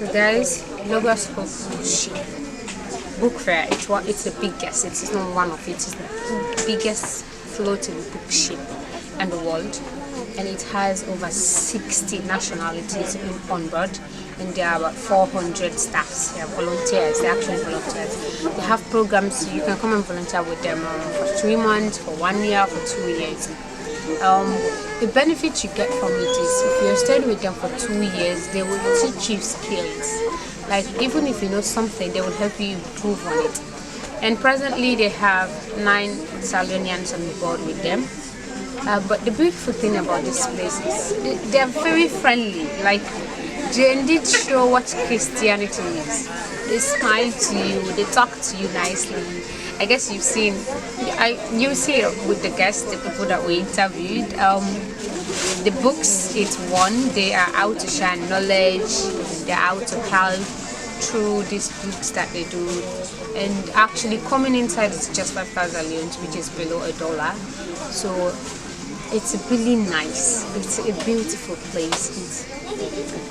So guys, Lagos book fair. It's the biggest. It's not one of it. It's the biggest floating book ship in the world, and it has over 60 nationalities on board, and there are about 400 staffs. They are volunteers. They're actually volunteers. They have programs so you can come and volunteer with them for 3 months, for 1 year, for 2 years. The benefit you get from it is if you're staying with them for 2 years, they will teach you skills. Like even if you know something, they will help you improve on it. And presently they have 9 Saldonians on board with them. But the beautiful thing about this place is they're very friendly. Like they indeed show what Christianity is. They smile to you, they talk to you nicely. I guess you've seen, you see it with the guests, the people that we interviewed. The books, it's one, they are out to share knowledge, they're out to help through these books that they do. And actually coming inside is just 5,000 leones, which is below $1. So it's really nice. It's a beautiful place.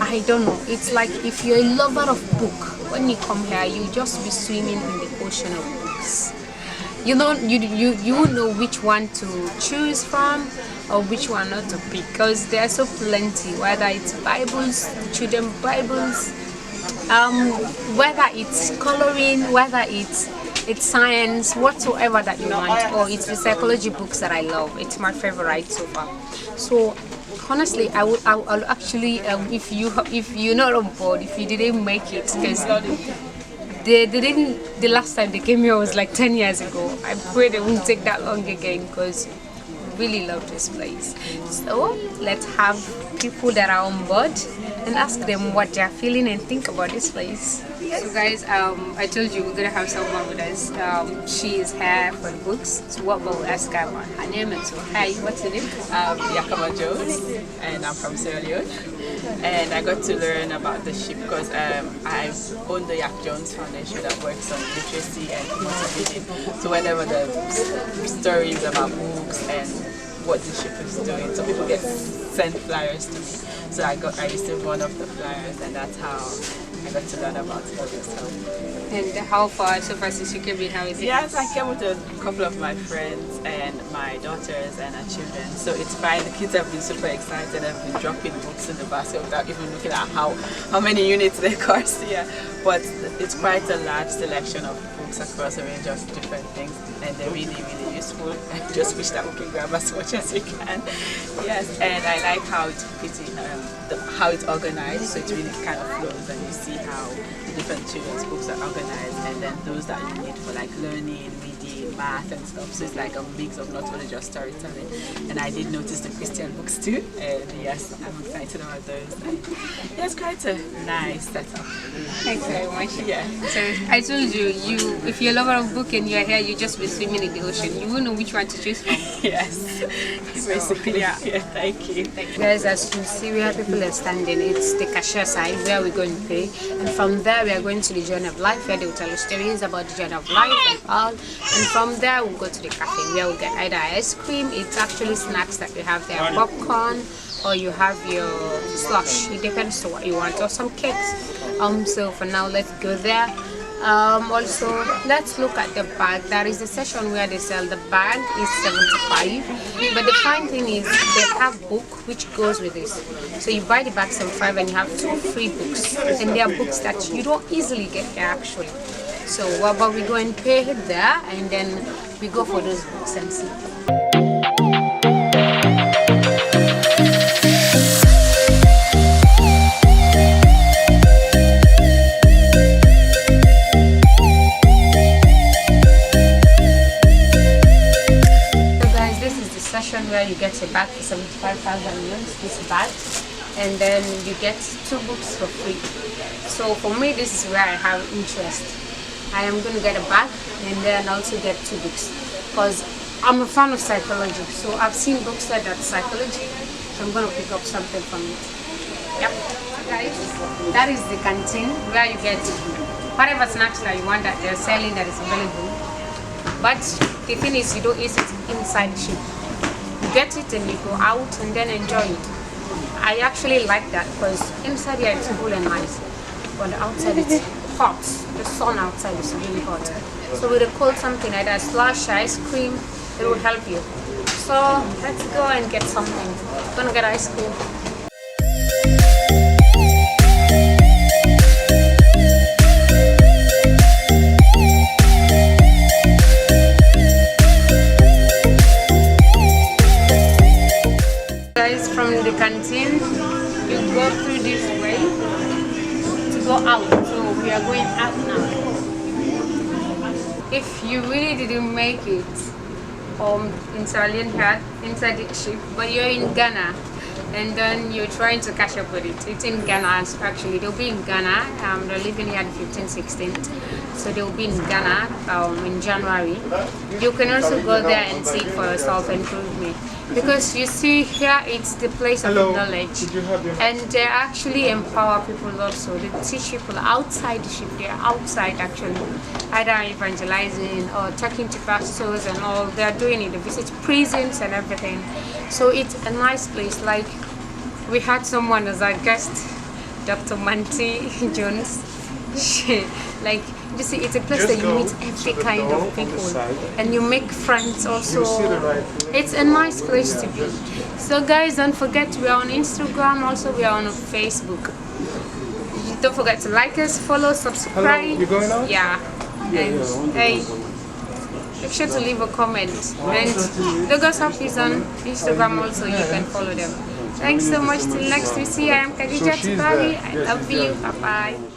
I don't know, it's like if you're a lover of book, when you come here, you just be swimming in the ocean of books. You know which one to choose from or which one not to pick, because there are so plenty, whether it's Bibles, children Bibles, whether it's coloring, whether it's science, whatsoever that you want, or it's the psychology books that I love. It's my favorite so far. So honestly, I'll actually, if you're not on board, if you didn't make it, because the last time they came here was like 10 years ago. I pray they won't take that long again, because I really love this place. So let's have people that are on board and ask them what they're feeling and think about this place. So guys, I told you we're gonna have someone with us. She is here for the books. So what we'll ask her about her name and so hi, what's your name? Yakama Jones, and I'm from Sierra Leone. And I got to learn about the ship because I own the Yak Jones Foundation that works on literacy and motivation. So whenever the stories about books and what the ship is doing, so people get sent flyers to me. So I received one of the flyers, and that's how I got to learn about it myself. And how far so far since you came in? How is it? Yes, I came with a couple of my friends and my daughters and our children. So it's fine. The kids have been super excited. I've been dropping books in the basket without even looking at how many units they cost. Yeah, but it's quite a large selection of books across a range of different things, and they're really, really useful. I just wish that we can grab as much as we can. Yes, and I like how it's pretty, how it's organized. So it really kind of flows, and you see how the different children's books are organized, and then those that you need for like learning, reading, math and stuff. So it's like a mix of not only just storytelling. And I did notice the Christian books too, and yes, I'm excited about those. And yeah, it's quite a nice setup. Thanks very much. Yeah. So I told you, if you're a lover of book and you're here, you just be swimming in the ocean. You won't know which one to choose from. Yes. Basically, yeah. Thank you. Guys, as you see, we have people are standing. It's the cashier side where we're going to pay, and from there we are going to the journey of life, where they will tell us stories about the journey of life and all. And from there we'll go to the cafe where we'll get either ice cream. It's actually snacks that we have there, popcorn, or you have your slush. It depends on what you want, or some cakes. So for now, let's go there. Also, let's look at the bag. There is a section where they sell the bag. Is 75, but the fine thing is they have book which goes with this. So you buy the bag 75 and you have 2 free books, and they are books that you don't easily get here actually. So but we go and pay it there, and then we go for those books and see. Where you get a bag for 75,000 leones, this bag, and then you get 2 books for free. So for me, this is where I have interest. I am going to get a bag and then also get 2 books, because I'm a fan of psychology. So I've seen books that are psychology, so I'm going to pick up something from it. Yep. Guys, that is the canteen where you get whatever snacks that you want that they're selling that is available. But the thing is, you don't eat it inside the ship. Get it and you go out and then enjoy it. I actually like that because inside here it's cool and nice. on the outside it's hot. The sun outside is really hot. So with a cold something like that, slash ice cream, it will help you. So let's go and get something. I'm gonna get ice cream. Guys, from the canteen, you go through this way to go out. So we are going out now. If you really didn't make it in Sierra Leone here, inside the ship, but you're in Ghana and then you're trying to catch up with it. It's in Ghana actually. They'll be in Ghana. They're living here the 15th, 16th. So they'll be in Ghana in January. You can also go there and see it for yourself and prove me. Because you see here it's the place of knowledge. And they actually empower people also. They teach people outside the ship. They're outside actually. Either evangelizing or talking to pastors and all. They're doing it. They visit prisons and everything. So it's a nice place. Like we had someone as our guest, Dr. Manti Jones. Like you see, it's a place that you meet every kind of people and you make friends also. It's a nice place to be. So guys, don't forget we are on Instagram, also we are on Facebook. Don't forget to like us, follow, subscribe. Hello, you going out? Yeah. And hey, make sure to leave a comment. And Logos Hub is on Instagram also, you can follow them. Thanks so much. Till next we see you. I am Khadija Tibari. I love you. Bye bye.